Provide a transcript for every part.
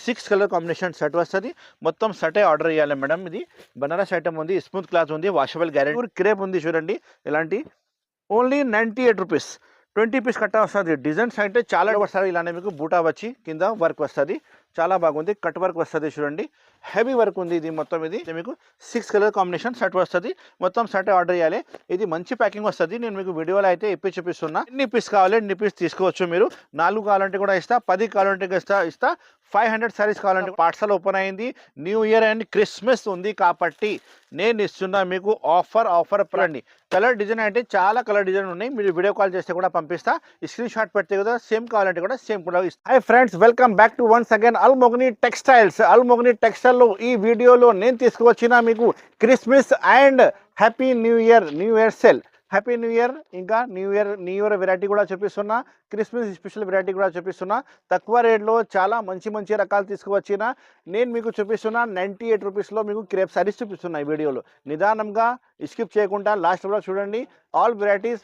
6 colour combination shirt వస్తుంది. మొత్తం షర్టే order చేయాలి మేడం. ఇది బనారస్ ఐటమ్ ఉంది, స్మూత్ క్లాత్ ఉంది, వాషబుల్ గ్యారెంటీ, క్రేప్ ఉంది చూడండి. ఇలాంటి ఓన్లీ 98 రూపీస్. 20 పీస్ కట్ట వస్తుంది. డిజైన్స్ అంటే చాలా వస్తుంది. ఇలానే మీకు బూటా వచ్చి కింద వర్క్ వస్తుంది, చాలా బాగుంది. కట్ వర్క్ వస్తుంది చూడండి, హెవీ వర్క్ ఉంది. ఇది మొత్తం ఇది మీకు 6 కలర్ కాంబినేషన్ షర్ట్ వస్తుంది. మొత్తం షర్ట్ ఆర్డర్ చేయాలి. ఇది మంచి ప్యాకింగ్ వస్తుంది. నేను మీకు వీడియోలో అయితే ఇప్పి చూపిస్తున్నా. ఎన్ని పీస్ కావాలి ఎన్ని పీస్ తీసుకోవచ్చు మీరు. 4 కావాలంటే కూడా ఇస్తా, 10 కావాలంటే ఇస్తా. 500 సారీస్ కావాలంటే పార్సల్ ఓపెన్ అయింది. న్యూ ఇయర్ అండ్ క్రిస్మస్ ఉంది కాబట్టి నేను ఇస్తున్నా మీకు ఆఫర్ పడండి. కలర్ డిజైన్ అంటే చాలా కలర్ డిజైన్ ఉన్నాయి. మీరు వీడియో కాల్ చేస్తే కూడా పంపిస్తా. స్క్రీన్ షాట్ పెడితే కదా సేమ్ కావాలంటే కూడా సేమ్ కూడా ఇస్తా. Hi friends, welcome back to once again Almogni textiles. Almogni టెక్స్టైల్లో ఈ వీడియోలో నేను తీసుకువచ్చిన మీకు Christmas and happy new year sale. Happy new year ఇంకా న్యూ ఇయర్ వెరైటీ కూడా చూపిస్తున్నా. క్రిస్మస్ స్పెషల్ వెరైటీ కూడా చూపిస్తున్నా. తక్కువ రేట్లో చాలా మంచి రకాలు తీసుకువచ్చిన నేను మీకు చూపిస్తున్నా. 98 రూపీస్లో మీకు క్రేప్ సారీస్ చూపిస్తున్నా. ఈ వీడియోలో నిదానంగా స్కిప్ చేయకుండా లాస్ట్ వరకు చూడండి. ఆల్ వెరైటీస్,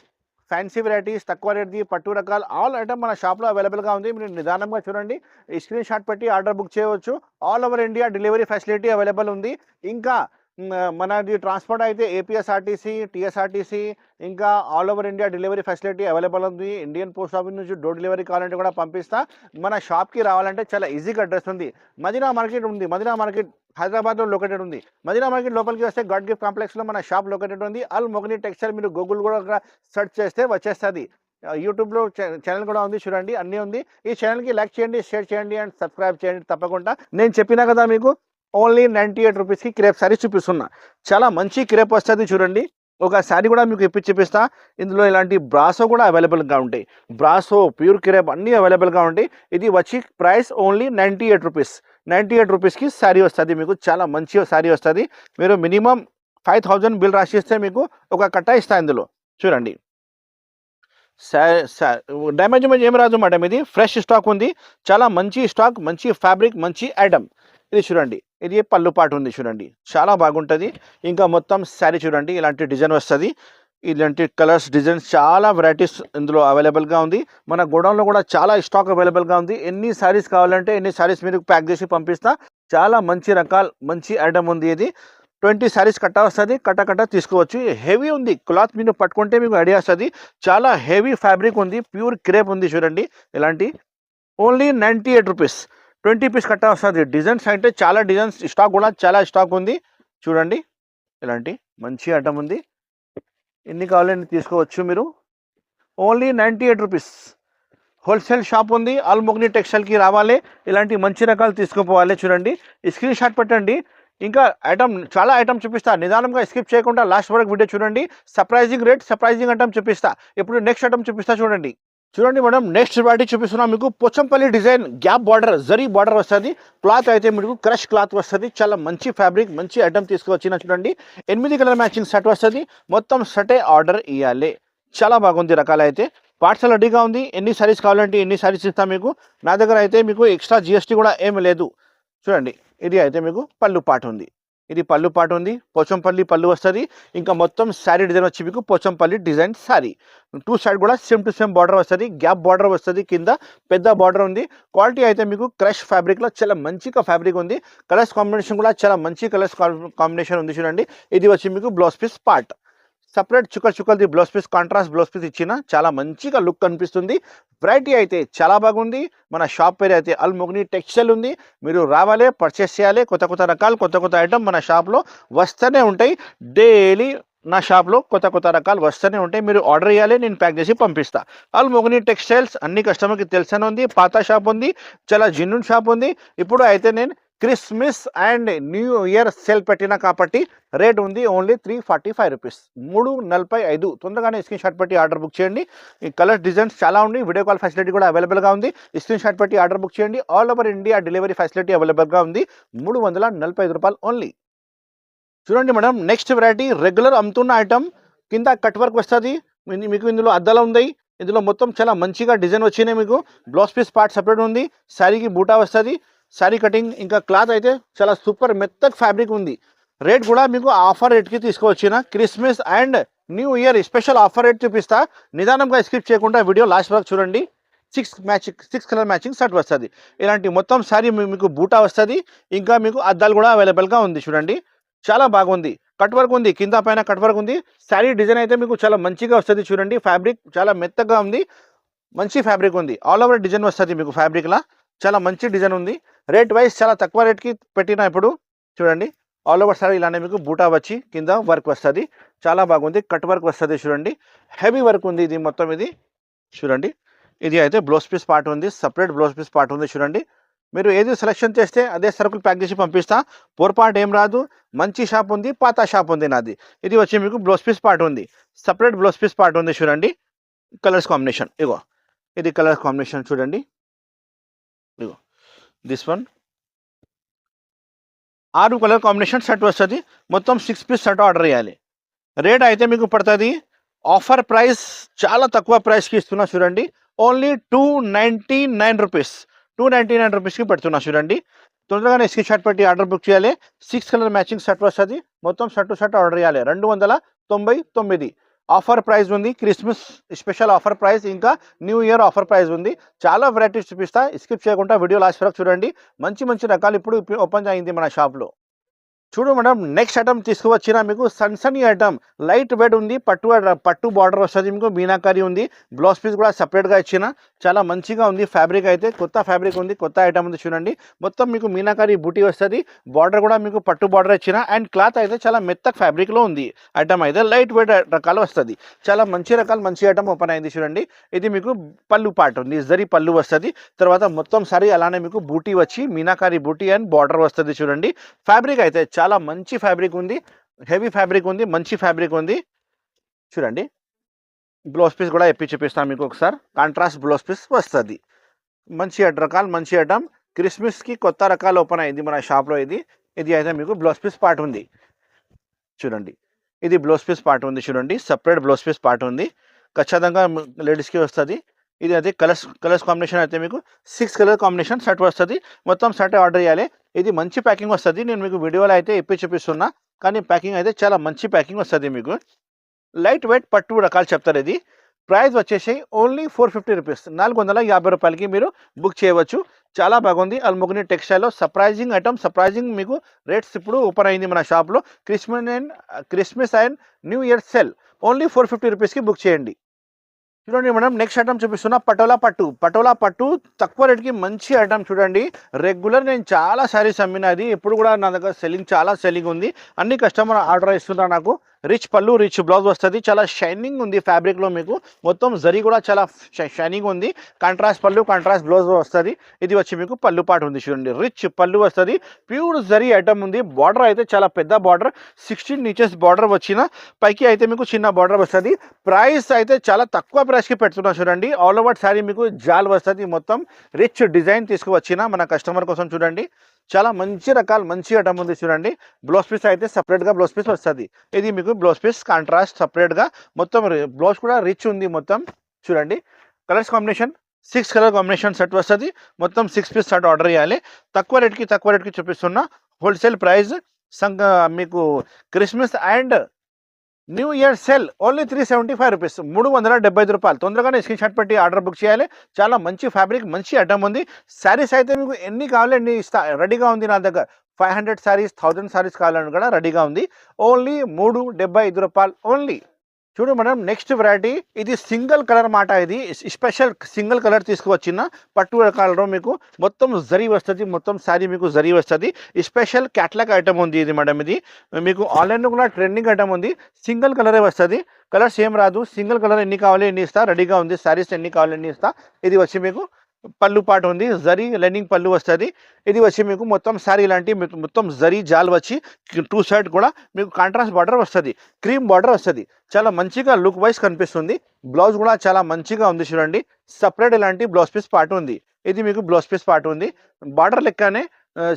ఫ్యాన్సీ వెరైటీస్, తక్కువ రేట్ది, పట్టు రకాలు, ఆల్ ఐటమ్ మన షాప్లో అవైలబుల్గా ఉంది. మీరు నిదానంగా చూడండి. స్క్రీన్ షాట్ పెట్టి ఆర్డర్ బుక్ చేయవచ్చు. All over India delivery facility available ఉంది. ఇంకా మనది ట్రాన్స్పోర్ట్ అయితే ఏపీఎస్ఆర్టీసీ, టీఎస్ఆర్టీసీ, ఇంకా all over India delivery facility available ఉంది. ఇండియన్ పోస్ట్ ఆఫీస్ నుంచి డోర్ డెలివరీ కావాలంటే కూడా పంపిస్తా. మన షాప్కి రావాలంటే చాలా ఈజీగా అడ్రస్ ఉంది. మదీనా మార్కెట్ ఉంది. మదీనా మార్కెట్ హైదరాబాద్లో లొకేటెడ్ ఉంది. మదీనా మార్కెట్ లోపలికి వస్తే గాడ్ గిఫ్ట్ కాంప్లెక్స్లో మన షాప్ లొకేటెడ్ ఉంది. అల్మోగ్ని టెక్స్టైల్ మీరు గూగుల్ కూడా సెర్చ్ చేస్తే వచ్చేస్తుంది. యూట్యూబ్లో ఛానల్ కూడా ఉంది చూడండి, అన్నీ ఉంది. ఈ ఛానల్కి లైక్ చేయండి, షేర్ చేయండి అండ్ సబ్స్క్రైబ్ చేయండి తప్పకుండా. నేను చెప్పినా కదా మీకు ఓన్లీ 98 రూపీస్కి క్రేప్ శారీ చూపిస్తున్నా. చాలా మంచి క్రేప్ వస్తుంది చూడండి. ఒక శారీ కూడా మీకు ఇప్పి చూపిస్తా. ఇందులో ఇలాంటి బ్రాసో కూడా అవైలబుల్గా ఉంటాయి. బ్రాసో, ప్యూర్ క్రేప్ అన్నీ అవైలబుల్గా ఉంటాయి. ఇది వచ్చి ప్రైస్ ఓన్లీ 98 రూపీస్. 98 రూపీస్కి శారీ వస్తుంది మీకు. చాలా మంచి శారీ వస్తుంది. మీరు మినిమం 5000 బిల్ రాసిస్తే మీకు ఒక కట్ట ఇస్తా. ఇందులో చూడండి, డ్యామేజ్ ఏం రాదు మేడం. ఇది ఫ్రెష్ స్టాక్ ఉంది. చాలా మంచి స్టాక్, మంచి ఫ్యాబ్రిక్, మంచి ఐటమ్. ఇది చూడంండి, ఇది పళ్ళు పాటు ఉంది చూడండి, చాలా బాగుంటుంది. ఇంకా మొత్తం శారీ చూడండి, ఇలాంటి డిజైన్ వస్తుంది. ఇలాంటి కలర్స్, డిజైన్స్, చాలా వెరైటీస్ ఇందులో అవైలబుల్గా ఉంది. మన గోడౌన్లో కూడా చాలా స్టాక్ అవైలబుల్గా ఉంది. ఎన్ని శారీస్ కావాలంటే ఎన్ని శారీస్ మీరు ప్యాక్ చేసి పంపిస్తా. చాలా మంచి రకాలు, మంచి ఐటమ్ ఉంది. ఇది 20 శారీస్ కట్ట వస్తుంది. కట్ట తీసుకోవచ్చు. హెవీ ఉంది క్లాత్, మీరు పట్టుకుంటే మీకు ఐడియా వస్తుంది. చాలా హెవీ ఫ్యాబ్రిక్ ఉంది. ప్యూర్ క్రేప్ ఉంది చూడండి. ఇలాంటి ఓన్లీ 98 రూపీస్. 20 పీస్ కట్ట వస్తుంది. డిజైన్స్ అంటే చాలా డిజైన్స్, స్టాక్ కూడా చాలా స్టాక్ ఉంది చూడండి. ఇలాంటి మంచి ఐటమ్ ఉంది. ఎన్ని కావాలని తీసుకోవచ్చు మీరు. Only 98 rupees. హోల్సేల్ షాప్ ఉంది. అల్మోగ్ని టెక్స్టైల్కి రావాలి. ఇలాంటి మంచి రకాలు తీసుకుపోవాలి చూడండి. స్క్రీన్ షాట్ పెట్టండి. ఇంకా ఐటమ్, చాలా ఐటమ్ చూపిస్తా. నిదానంగా స్కిప్ చేయకుండా లాస్ట్ వరకు వీడియో చూడండి. సర్ప్రైజింగ్ రేట్, సర్ప్రైజింగ్ ఐటమ్ చూపిస్తా. ఇప్పుడు నెక్స్ట్ ఐటమ్ చూపిస్తా చూడండి. చూడండి మేడం, నెక్స్ట్ వెరైటీ చూపిస్తున్నా మీకు. Pochampally design, gap border, zari border వస్తుంది. క్లాత్ అయితే మీకు క్రష్ క్లాత్ వస్తుంది. చాలా మంచి ఫ్యాబ్రిక్, మంచి ఐటమ్ తీసుకువచ్చిన చూడండి. 8 కలర్ మ్యాచింగ్ సెట్ వస్తుంది. మొత్తం సెటే ఆర్డర్ ఇవ్వాలి. చాలా బాగుంది రకాలు అయితే. పార్సల్ రెడీగా ఉంది. ఎన్ని సారీస్ కావాలంటే ఎన్ని సారీస్ ఇస్తా మీకు. నా దగ్గర అయితే మీకు ఎక్స్ట్రా జిఎస్టీ కూడా ఏమి లేదు చూడండి. ఇది అయితే మీకు పళ్ళు పాటు ఉంది. ఇది పళ్ళు పాటు ఉంది. పోచంపల్లి పళ్ళు వస్తుంది. ఇంకా మొత్తం శారీ డిజైన్ వచ్చి మీకు పోచంపల్లి డిజైన్ శారీ. 2 సైడ్ కూడా సేమ్ టు సేమ్ బార్డర్ వస్తుంది. గ్యాప్ బార్డర్ వస్తుంది. కింద పెద్ద బార్డర్ ఉంది. క్వాలిటీ అయితే మీకు క్రష్ ఫ్యాబ్రిక్లో చాలా మంచిగా ఫ్యాబ్రిక్ ఉంది. కలర్స్ కాంబినేషన్ కూడా చాలా మంచి కలర్స్ కాంబినేషన్ ఉంది చూడండి. ఇది వచ్చి మీకు బ్లౌజ్ పీస్ పార్ట్. సపరేట్ చుక్కలది blouse piece, contrast blouse piece ఇచ్చిన చాలా మంచిగా లుక్ కనిపిస్తుంది. వెరైటీ అయితే చాలా బాగుంది. మన షాప్ పేరు అయితే అల్మోగ్ని టెక్స్టైల్ ఉంది. మీరు రావాలి, పర్చేస్ చేయాలి. కొత్త రకాలు, కొత్త ఐటమ్ మన షాప్లో వస్తూనే ఉంటాయి. డైలీ నా షాప్లో కొత్త రకాలు వస్తూనే ఉంటాయి. మీరు ఆర్డర్ చేయాలి, నేను ప్యాక్ చేసి పంపిస్తా. అల్మోగ్ని టెక్స్టైల్స్ అన్ని కస్టమర్కి తెలిసిన ఉంది. పాత షాప్ ఉంది, చాలా జెన్యూన్ షాప్ ఉంది. ఇప్పుడు అయితే నేను Christmas and new year sale పెట్టినా కాబట్టి రేట్ ఉంది ఓన్లీ 345 రూపీస్. 345. తొందరగానే స్క్రీన్ షాట్ పెట్టి ఆర్డర్ బుక్ చేయండి. ఈ కలర్ డిజైన్స్ చాలా ఉన్నాయి. వీడియో కాల్ ఫెసిలిటీ కూడా అవైలబుల్గా ఉంది. స్క్రీన్ షాట్ పెట్టి ఆర్డర్ బుక్ చేయండి. All over India delivery facility అవైలబుల్గా ఉంది. 345 రూపాయలు ఓన్లీ. చూడండి మేడం, నెక్స్ట్ వెరైటీ రెగ్యులర్ అమ్ముతున్న ఐటమ్. కింద కట్ వర్క్ వస్తుంది మీకు. ఇందులో అద్దాలు ఉంది. ఇందులో మొత్తం చాలా మంచిగా డిజైన్ వచ్చినాయి మీకు. బ్లౌజ్ పీస్ పార్ట్ సపరేట్ ఉంది. శారీకి బూటా వస్తుంది. శారీ కటింగ్, ఇంకా క్లాత్ అయితే చాలా సూపర్ మెత్తక్ ఫ్యాబ్రిక్ ఉంది. రేట్ కూడా మీకు ఆఫర్ రేట్కి తీసుకువచ్చిన Christmas and new year special offer rate చూపిస్తా. నిదానంగా స్కిప్ చేయకుండా వీడియో లాస్ట్ వరకు చూడండి. సిక్స్ కలర్ మ్యాచింగ్ షర్ట్ వస్తుంది. ఇలాంటి మొత్తం శారీ మీకు బూటా వస్తుంది. ఇంకా మీకు అద్దాలు కూడా అవైలబుల్గా ఉంది. చూడండి చాలా బాగుంది. కట్ వర్క్ ఉంది, కింద పైన కట్ వర్క్ ఉంది. శారీ డిజైన్ అయితే మీకు చాలా మంచిగా వస్తుంది. చూడండి ఫ్యాబ్రిక్ చాలా మెత్తగా ఉంది, మంచి ఫ్యాబ్రిక్ ఉంది. ఆల్ ఓవర్ డిజైన్ వస్తుంది మీకు ఫ్యాబ్రిక్లా, చాలా మంచి డిజైన్ ఉంది. రేట్ వైజ్ చాలా తక్కువ రేట్కి పెట్టిన ఇప్పుడు చూడండి ఆల్ ఓవర్ సారీ ఇలానే మీకు బూటా వచ్చి కింద వర్క్ వస్తుంది. చాలా బాగుంది, కట్ వర్క్ వస్తుంది. చూడండి హెవీ వర్క్ ఉంది ఇది మొత్తం. ఇది చూడండి ఇది అయితే బ్లౌజ్ పీస్ పార్ట్ ఉంది, సపరేట్ బ్లౌజ్ పీస్ పార్ట్ ఉంది. చూడండి మీరు ఏది సెలెక్షన్ చేస్తే అదే సరుకులు ప్యాక్ చేసి పంపిస్తా, పొరపాటు ఏం రాదు. మంచి షాప్ ఉంది, పాత షాప్ ఉంది నాది. ఇది వచ్చి మీకు బ్లౌజ్ పీస్ పార్ట్ ఉంది, సపరేట్ బ్లౌజ్ పీస్ పార్ట్ ఉంది. చూడండి కలర్స్ కాంబినేషన్ ఇగో, ఇది కలర్ కాంబినేషన్ చూడండి ఇగో this one 6 colour combination shirt వస్తుంది. మొత్తం 6 పీస్ షర్ట్ ఆర్డర్ చేయాలి. రేట్ అయితే మీకు పడుతుంది ఆఫర్ ప్రైస్, చాలా తక్కువ ప్రైస్కి ఇస్తున్నా. చూడండి ఓన్లీ 299 రూపీస్, 299 రూపీస్కి పెడుతున్నా. చూడండి తొందరగానే స్క్రీన్ షాట్ పెట్టి ఆర్డర్ బుక్ చేయాలి. 6 కలర్ మ్యాచింగ్ షర్ట్ వస్తుంది. మొత్తం షర్ట్ ఆర్డర్ చేయాలి. 299 ఆఫర్ ప్రైస్ ఉంది. క్రిస్మస్ స్పెషల్ ఆఫర్ ప్రైస్, ఇంకా న్యూ ఇయర్ ఆఫర్ ప్రైస్ ఉంది. చాలా వెరైటీస్ చూపిస్తా, స్కిప్ చేయకుండా వీడియో లాస్ట్ వరకు చూడండి. మంచి మంచి రకాలు ఇప్పుడు ఓపెన్ అయింది మన షాప్లో. చూడు మేడం, నెక్స్ట్ ఐటమ్ తీసుకువచ్చిన మీకు సన్సనీ ఐటమ్, లైట్ వెయిట్ ఉంది. పట్టు బార్డర్ వస్తుంది మీకు, మీనాకారి ఉంది. బ్లౌజ్ పీస్ కూడా సపరేట్గా ఇచ్చిన, చాలా మంచిగా ఉంది. ఫ్యాబ్రిక్ అయితే కొత్త ఫ్యాబ్రిక్ ఉంది, కొత్త ఐటమ్ ఉంది. చూడండి మొత్తం మీకు మీనాకారి బూటీ వస్తుంది. బార్డర్ కూడా మీకు పట్టు బార్డర్ ఇచ్చిన, అండ్ క్లాత్ అయితే చాలా మెత్తగా ఫ్యాబ్రిక్లో ఉంది. ఐటమ్ అయితే లైట్ వెయిట్ రకాలు వస్తుంది. చాలా మంచి రకాలు, మంచి ఐటమ్ ఓపెన్ అయింది. చూడండి ఇది మీకు పళ్ళు పార్ట్ ఉంది, జరీ పళ్ళు వస్తుంది. తర్వాత మొత్తం సారీ అలానే మీకు బూటీ వచ్చి మీనాకారి బూటీ అండ్ బార్డర్ వస్తుంది. చూడండి ఫ్యాబ్రిక్ అయితే చాలా మంచి ఫ్యాబ్రిక్ ఉంది, హెవీ ఫ్యాబ్రిక్ ఉంది, మంచి ఫ్యాబ్రిక్ ఉంది. చూడండి బ్లౌజ్ పీస్ కూడా ఎప్పి చూపిస్తాను మీకు ఒకసారి. కాంట్రాస్ట్ బ్లౌజ్ పీస్ వస్తుంది. మంచి రకాలు, మంచి ఐటమ్. క్రిస్మస్కి కొత్త రకాలు ఓపెన్ అయింది మన షాప్లో. ఇది అయితే మీకు బ్లౌజ్ పీస్ పార్ట్ ఉంది. చూడండి ఇది బ్లౌజ్ పీస్ పార్ట్ ఉంది. చూడండి సపరేట్ బ్లౌజ్ పీస్ పార్ట్ ఉంది, ఖచ్చితంగా లేడీస్కి వస్తుంది. ఇది అయితే కలర్స్ కాంబినేషన్ అయితే మీకు 6 కలర్ కాంబినేషన్ షర్ట్ వస్తుంది. మొత్తం షర్ట్ ఆర్డర్ చేయాలి. ఇది మంచి ప్యాకింగ్ వస్తుంది. నేను మీకు వీడియోలో అయితే ఇప్పి చూపిస్తున్నా, కానీ ప్యాకింగ్ అయితే చాలా మంచి ప్యాకింగ్ వస్తుంది మీకు. లైట్ వెయిట్ పట్టు రకాలు చెప్తారు. ఇది ప్రైస్ వచ్చేసి ఓన్లీ 450 రూపీస్, 450 రూపాయలకి మీరు బుక్ చేయవచ్చు. చాలా బాగుంది. అల్ముగ్ని టెక్స్టైల్లో సర్ప్రైజింగ్ ఐటమ్, సర్ప్రైజింగ్ మీకు రేట్స్ ఇప్పుడు ఓపెన్ అయింది మన షాప్లో. Christmas and new year cell only 450 రూపీస్కి బుక్ చేయండి. చూడండి మేడం, నెక్స్ట్ ఐటమ్ చూపిస్తున్నా పటోలా పట్టు తక్కువ రేట్కి మంచి ఐటమ్. చూడండి రెగ్యులర్ నేను చాలా శారీస్ అమ్మినది, ఎప్పుడు కూడా నా దగ్గర చాలా సెల్లింగ్ ఉంది. అన్ని కస్టమర్ ఆర్డర్ ఇస్తున్నారు నాకు. రిచ్ పళ్ళు, రిచ్ బ్లౌజ్ వస్తుంది. చాలా షైనింగ్ ఉంది ఫ్యాబ్రిక్లో మీకు. మొత్తం జరీ కూడా చాలా షైనింగ్ ఉంది. కాంట్రాస్ట్ పళ్ళు, కాంట్రాస్ట్ బ్లౌజ్ వస్తుంది. ఇది వచ్చి మీకు పళ్ళు పాటు ఉంది. చూడండి రిచ్ పళ్ళు వస్తుంది. ప్యూర్ జరీ ఐటమ్ ఉంది. బార్డర్ అయితే చాలా పెద్ద బార్డర్, 16 ఇంచెస్ బార్డర్ వచ్చిన, పైకి అయితే మీకు చిన్న బార్డర్ వస్తుంది. ప్రైస్ అయితే చాలా తక్కువ ప్రైస్కి పెడుతున్నా. చూడండి ఆల్ ఓవర్ శారీ మీకు జాల్ వస్తుంది. మొత్తం రిచ్ డిజైన్ తీసుకువచ్చిన మన కస్టమర్ కోసం. చూడండి చాలా మంచి రకాలు, మంచి ఐటమ్ ఉంది. చూడండి బ్లౌజ్ పీస్ అయితే సపరేట్గా బ్లౌజ్ పీస్ వస్తుంది. ఇది మీకు బ్లౌజ్ పీస్ కాంట్రాస్ట్ సపరేట్గా, మొత్తం బ్లౌజ్ కూడా రిచ్ ఉంది మొత్తం. చూడండి colours combination 6 colour combination set వస్తుంది. మొత్తం 6 పీస్ షర్ట్ ఆర్డర్ చేయాలి. తక్కువ రేట్కి చూపిస్తున్నా. హోల్సేల్ ప్రైస్ మీకు Christmas and new year cell only 375 rupees, 375 రూపాయలు. తొందరగానే స్క్రీన్ షాట్ పెట్టి ఆర్డర్ బుక్ చేయాలి. చాలా మంచి ఫ్యాబ్రిక్, మంచి ఐటమ్ ఉంది. శారీస్ అయితే మీకు ఎన్ని కావాలి అన్ని ఇస్తా, రెడీగా ఉంది నా దగ్గర. 500 శారీస్, 1000 శారీస్ కావాలని కూడా రెడీగా ఉంది. ఓన్లీ 375 రూపాయలు ఓన్లీ. చూడు మేడం, నెక్స్ట్ వెరైటీ ఇది సింగిల్ కలర్ మాట. ఇది స్పెషల్ సింగిల్ కలర్ తీసుకువచ్చిన పట్టు రకాలలో మీకు మొత్తం జరీ వస్తుంది. మొత్తం శారీ మీకు జరీ వస్తుంది. స్పెషల్ క్యాట్లాగ్ ఐటమ్ ఉంది ఇది మేడం. ఇది మీకు ఆన్లైన్లో కూడా ట్రెండింగ్ ఐటమ్ ఉంది. సింగిల్ కలరే వస్తుంది, కలర్స్ ఏం రాదు. సింగిల్ కలర్ ఎన్ని కావాలి ఎన్ని ఇస్తా, రెడీగా ఉంది. శారీస్ ఎన్ని కావాలి ఎన్ని ఇస్తా. ఇది వచ్చి మీకు పళ్ళు పాటు ఉంది, జరీ లైనింగ్ పళ్ళు వస్తుంది. ఇది వచ్చి మీకు మొత్తం శారీ ఇలాంటి మొత్తం జరీ జాల్ వచ్చి 2 సైడ్ కూడా మీకు కాంట్రాస్ట్ బార్డర్ వస్తుంది, క్రీమ్ బార్డర్ వస్తుంది. చాలా మంచిగా లుక్ వైజ్ కనిపిస్తుంది. బ్లౌజ్ కూడా చాలా మంచిగా ఉంది. చూడండి సపరేట్ ఇలాంటి బ్లౌజ్ పీస్ పార్ట్ ఉంది. ఇది మీకు బ్లౌజ్ పీస్ పార్ట్ ఉంది. బార్డర్ లెక్కనే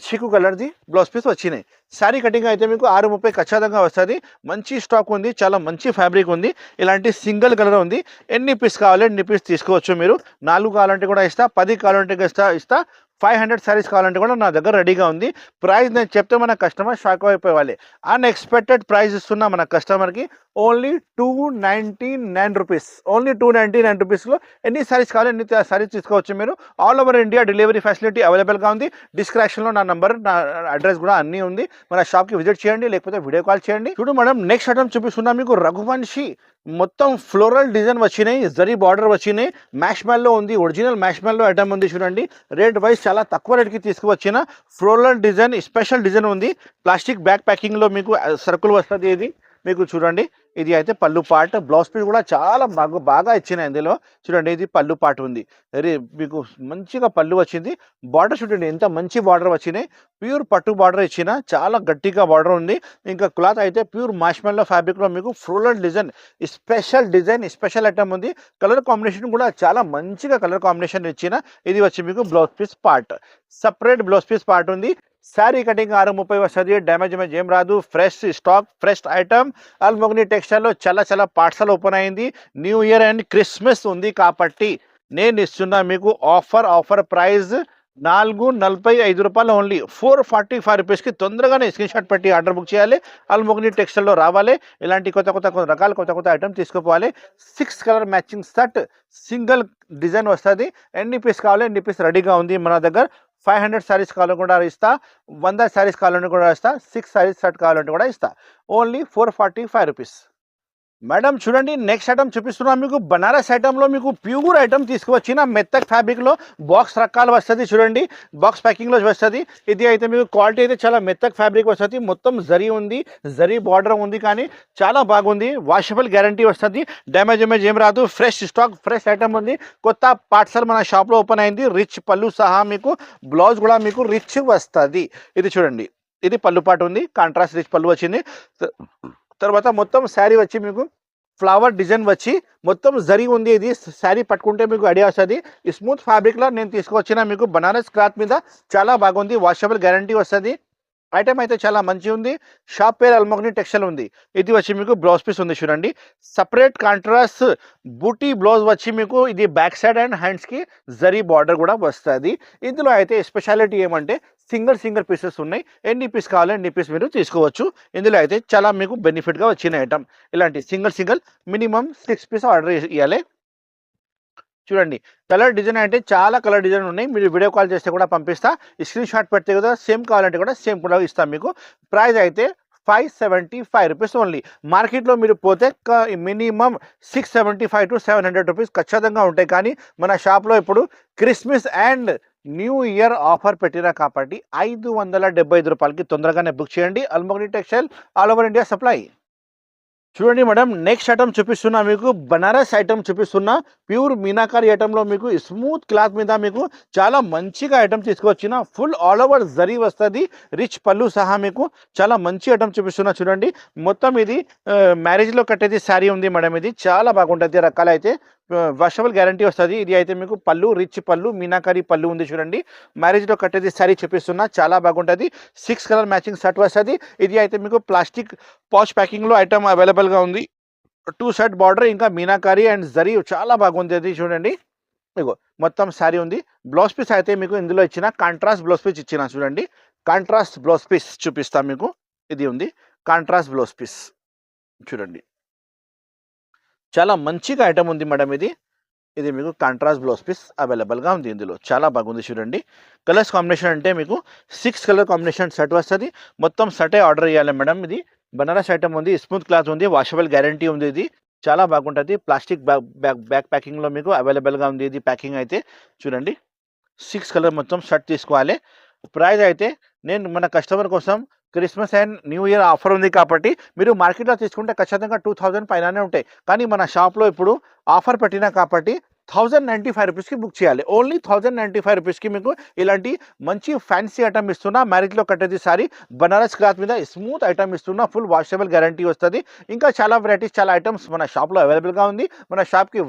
చీకు కలర్ది బ్లౌజ్ పీస్ వచ్చినాయి. శారీ కటింగ్ అయితే మీకు 630 ఖచ్చితంగా వస్తుంది. మంచి స్టాక్ ఉంది, చాలా మంచి ఫ్యాబ్రిక్ ఉంది. ఇలాంటి సింగిల్ కలర్ ఉంది. ఎన్ని పీస్ కావాలి ఎన్ని పీస్ తీసుకోవచ్చు మీరు. 4 కావాలంటే కూడా ఇస్తా, 10 కావాలంటే ఇస్తా. 500 శారీస్ కావాలంటే కూడా నా దగ్గర రెడీగా ఉంది. ప్రైస్ నేను చెప్తే మన కస్టమర్ షాక్ అయిపోవాలి. అన్ఎక్స్పెక్టెడ్ ప్రైస్ ఇస్తున్నా మన కస్టమర్కి. Only 299 rupees. ఓన్లీ 299 రూపీస్లో ఎన్ని సారీస్ కావాలి ఎన్ని సారీస్ తీసుకోవచ్చు మీరు. All over India delivery facility అవైలబుల్గా ఉంది. డిస్క్రిప్షన్లో నా నంబర్, నా అడ్రస్ కూడా అన్నీ ఉంది. మన షాప్కి విజిట్ చేయండి, లేకపోతే వీడియో కాల్ చేయండి. చూడు మేడం, నెక్స్ట్ ఐటమ్ చూపిస్తున్నా మీకు. రఘువంశీ మొత్తం ఫ్లోరల్ డిజైన్ వచ్చినాయి, జరీ బార్డర్ వచ్చినాయి, మ్యాష్ మ్యాల్లో ఉంది, ఒరిజినల్ మ్యాష్ మ్యాల్లో ఐటమ్ ఉంది. చూడండి, రేట్ వైజ్ చాలా తక్కువ రేట్కి తీసుకువచ్చిన ఫ్లోరల్ డిజైన్, స్పెషల్ డిజైన్ ఉంది. ప్లాస్టిక్ బ్యాగ్ ప్యాకింగ్లో మీకు సర్కిల్ వస్తుంది. ఇది మీకు చూడండి, ఇది అయితే పళ్ళు పార్ట్. బ్లౌజ్ పీస్ కూడా చాలా బాగా ఇచ్చినాయి ఇందులో. చూడండి, ఇది పళ్ళు పార్ట్ ఉంది. మీకు మంచిగా పళ్ళు వచ్చింది. బార్డర్ చూడండి ఎంత మంచి బార్డర్ వచ్చినాయి. ప్యూర్ పట్టు బార్డర్ ఇచ్చిన, చాలా గట్టిగా బార్డర్ ఉంది. ఇంకా క్లాత్ అయితే ప్యూర్ మాష్మెల్లో ఫ్యాబ్రిక్లో మీకు ఫ్లోరల్ డిజైన్, స్పెషల్ ఐటమ్ ఉంది. కలర్ కాంబినేషన్ కూడా చాలా మంచిగా కలర్ కాంబినేషన్ ఇచ్చిన. ఇది వచ్చి మీకు blouse piece part, separate blouse piece part ఉంది. శారీ కటింగ్ 6:30 వస్తుంది. డ్యామేజ్ ఏం రాదు. Fresh stock, fresh item. Almogni టెక్స్టైల్లో చాలా పార్సల్ ఓపెన్ అయింది. న్యూ ఇయర్ అండ్ క్రిస్మస్ ఉంది కాబట్టి నేను ఇస్తున్నా మీకు ఆఫర్ ప్రైస్ 445 రూపాయలు ఓన్లీ. 445 రూపీస్కి తొందరగానే స్క్రీన్ షాట్ పెట్టి ఆర్డర్ బుక్ చేయాలి. అల్మోగ్ని టెక్స్టైల్లో రావాలి. ఇలాంటి కొత్త రకాలు కొత్త ఐటమ్ తీసుకుపోవాలి. 6 colour matching set, single design వస్తుంది. ఎన్ని పీస్ కావాలి ఎన్ని పీస్ రెడీగా ఉంది మన దగ్గర. 500 శారీస్ కావాలని కూడా ఇస్తా, 100 శారీస్ కావాలని కూడా ఇస్తా, 6 శారీస్ సెట్ కావాలంటే కూడా ఇస్తా. Only 445 rupees. మేడం చూడండి, నెక్స్ట్ ఐటమ్ చూపిస్తున్నా మీకు. బనారస్ ఐటమ్లో మీకు ప్యూర్ ఐటమ్ తీసుకువచ్చిన మెత్తక్ ఫ్యాబ్రిక్లో బాక్స్ రకాలు వస్తుంది. చూడండి, బాక్స్ ప్యాకింగ్లో వస్తుంది. ఇది అయితే మీకు క్వాలిటీ అయితే చాలా మెత్తక్ ఫ్యాబ్రిక్ వస్తుంది. మొత్తం జరీ ఉంది, జరీ బార్డర్ ఉంది, కానీ చాలా బాగుంది. వాషబుల్ గ్యారంటీ వస్తుంది. డ్యామేజ్ ఏం రాదు. ఫ్రెష్ స్టాక్, ఫ్రెష్ ఐటమ్ ఉంది. కొత్త పార్సల్ మన షాప్లో ఓపెన్ అయింది. రిచ్ పళ్ళు సహా మీకు బ్లౌజ్ కూడా మీకు రిచ్ వస్తుంది. ఇది చూడండి, ఇది పళ్ళు పాటు ఉంది. కాంట్రాస్ట్ రిచ్ పళ్ళు వచ్చింది. తర్వాత మొత్తం శారీ వచ్చి మీకు ఫ్లవర్ డిజైన్ వచ్చి మొత్తం జరీ ఉంది. ఇది శారీ పట్టుకుంటే మీకు ఐడియా వస్తుంది. ఈ స్మూత్ ఫ్యాబ్రిక్లో నేను తీసుకొచ్చిన మీకు బనారస్ క్లాత్ మీద చాలా బాగుంది. వాషబుల్ గ్యారంటీ వస్తుంది. ఐటమ్ అయితే చాలా మంచి ఉంది. షాప్ పేరు అల్మోగ్ని టెక్స్టైల్ ఉంది. ఇది వచ్చి మీకు బ్లౌజ్ పీస్ ఉంది. చూడండి, సపరేట్ కాంట్రాస్ట్ బూటీ బ్లౌజ్ వచ్చి మీకు ఇది బ్యాక్ సైడ్ అండ్ హ్యాండ్స్కి జరీ బార్డర్ కూడా వస్తుంది. ఇందులో అయితే స్పెషాలిటీ ఏమంటే సింగిల్ పీసెస్ ఉన్నాయి. ఎన్ని పీస్ కావాలో ఎన్ని పీస్ మీరు తీసుకోవచ్చు. ఇందులో అయితే చాలా మీకు బెనిఫిట్గా వచ్చిన ఐటమ్. ఇలాంటి సింగిల్ మినిమం 6 పీస్ ఆర్డర్ ఇవ్వాలి. చూడండి, కలర్ డిజైన్ అంటే చాలా కలర్ డిజైన్ ఉన్నాయి. మీరు వీడియో కాల్ చేస్తే కూడా పంపిస్తా. ఈ స్క్రీన్ షాట్ పెడితే కూడా సేమ్ కావాలంటే కూడా సేమ్ కూడా ఇస్తాం మీకు. ప్రైస్ అయితే 575 రూపీస్ ఓన్లీ. మార్కెట్లో మీరు పోతే మినిమం 675 to 700 రూపీస్ ఖచ్చితంగా ఉంటాయి. కానీ మన షాప్లో ఇప్పుడు Christmas and new year offer పెట్టినా కాబట్టి 575 రూపాయలకి తొందరగానే బుక్ చేయండి. Almogni textile, all over India supply. చూడండి మేడం, నెక్స్ట్ ఐటమ్ చూపిస్తున్నా మీకు. బనారస్ ఐటమ్ చూపిస్తున్నా. ప్యూర్ మీనాకారి ఐటమ్లో మీకు స్మూత్ క్లాత్ మీద మీకు చాలా మంచిగా ఐటమ్ తీసుకొచ్చిన. ఫుల్ ఆల్ ఓవర్ జరీ వస్తుంది. రిచ్ పళ్ళు సహా మీకు చాలా మంచి ఐటమ్ చూపిస్తున్నా. చూడండి, మొత్తం ఇది మ్యారేజ్లో కట్టేది శారీ ఉంది మేడం. ఇది చాలా బాగుంటుంది. రకాలు అయితే వాషబుల్ గ్యారంటీ వస్తుంది. ఇది అయితే మీకు పళ్ళు, రిచ్ పళ్ళు, మీనాకారి పళ్ళు ఉంది. చూడండి, మ్యారేజ్లో కట్టేది శారీ చూపిస్తున్నా. చాలా బాగుంటుంది. 6 కలర్ మ్యాచింగ్ సెట్ వస్తుంది. ఇది అయితే మీకు ప్లాస్టిక్ పౌచ్ ప్యాకింగ్లో ఐటమ్ అవైలబుల్గా ఉంది. 2 సైడ్ బార్డర్, ఇంకా మీనాకారి అండ్ జరీ చాలా బాగుంది. అది చూడండి, ఇగో మొత్తం శారీ ఉంది. బ్లౌజ్ పీస్ అయితే మీకు ఇందులో ఇచ్చిన కాంట్రాస్ట్ బ్లౌజ్ పీస్ ఇచ్చిన. చూడండి, కాంట్రాస్ట్ బ్లౌజ్ పీస్ చూపిస్తాను మీకు. ఇది ఉంది కాంట్రాస్ట్ బ్లౌజ్ పీస్. చూడండి, చాలా మంచిగా ఐటమ్ ఉంది మేడం. ఇది మీకు కాంట్రాస్ట్ బ్లౌజ్ పీస్ అవైలబుల్గా ఉంది. ఇందులో చాలా బాగుంది. చూడండి, కలర్స్ కాంబినేషన్ అంటే మీకు 6 కలర్ కాంబినేషన్ సెట్ వస్తుంది. మొత్తం సెటే ఆర్డర్ చేయాలి మేడం. ఇది బనారస్ ఐటమ్ ఉంది. స్మూత్ క్లాత్ ఉంది. వాషబుల్ గ్యారంటీ ఉంది. ఇది చాలా బాగుంటుంది. ప్లాస్టిక్ బ్యాక్ ప్యాకింగ్లో మీకు అవైలబుల్గా ఉంది. ఇది ప్యాకింగ్ అయితే చూడండి, 6 కలర్ మొత్తం సెట్ తీసుకోవాలి. ప్రైస్ అయితే నేను మన కస్టమర్ కోసం Christmas and new year offer ఉంది కాబట్టి మీరు మార్కెట్లో తీసుకుంటే ఖచ్చితంగా 2000 పైననే ఉంటాయి. కానీ మన షాప్లో ఇప్పుడు ఆఫర్ పెట్టినా కాబట్టి 1095 రూపీస్కి బుక్ చేయాలి. ఓన్లీ 1095 రూపీస్కి మీకు ఇలాంటి మంచి ఫ్యాన్సీ ఐటమ్ ఇస్తున్నా. మ్యారేజ్లో కట్టేది సారీ బనారస్ క్లాత్ మీద స్మూత్ ఐటమ్ ఇస్తున్నా. ఫుల్ వాషబుల్ గ్యారంటీ వస్తుంది. ఇంకా చాలా వెరైటీస్, చాలా ఐటమ్స్ మన షాప్లో అవైలబుల్గా ఉంది. మన షాప్కి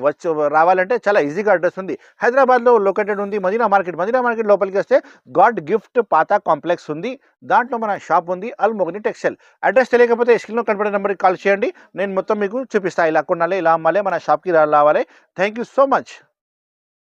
రావాలంటే చాలా ఈజీగా అడ్రస్ ఉంది. హైదరాబాద్లో లొకేటెడ్ ఉంది మదీనా మార్కెట్ లోపలికి వస్తే గాడ్ గిఫ్ట్ పాతా కాంప్లెక్స్ ఉంది. దాంట్లో మన షాప్ ఉంది అల్మోగ్ని టెక్స్టైల్. అడ్రస్ తెలియకపోతే స్క్రీన్లో కనపడే నెంబర్కి కాల్ చేయండి. నేను మొత్తం మీకు చూపిస్తాను. ఇలా కొనాలి, ఇలా అమ్మాలి, మన షాప్కి రావాలి. Thank you so much.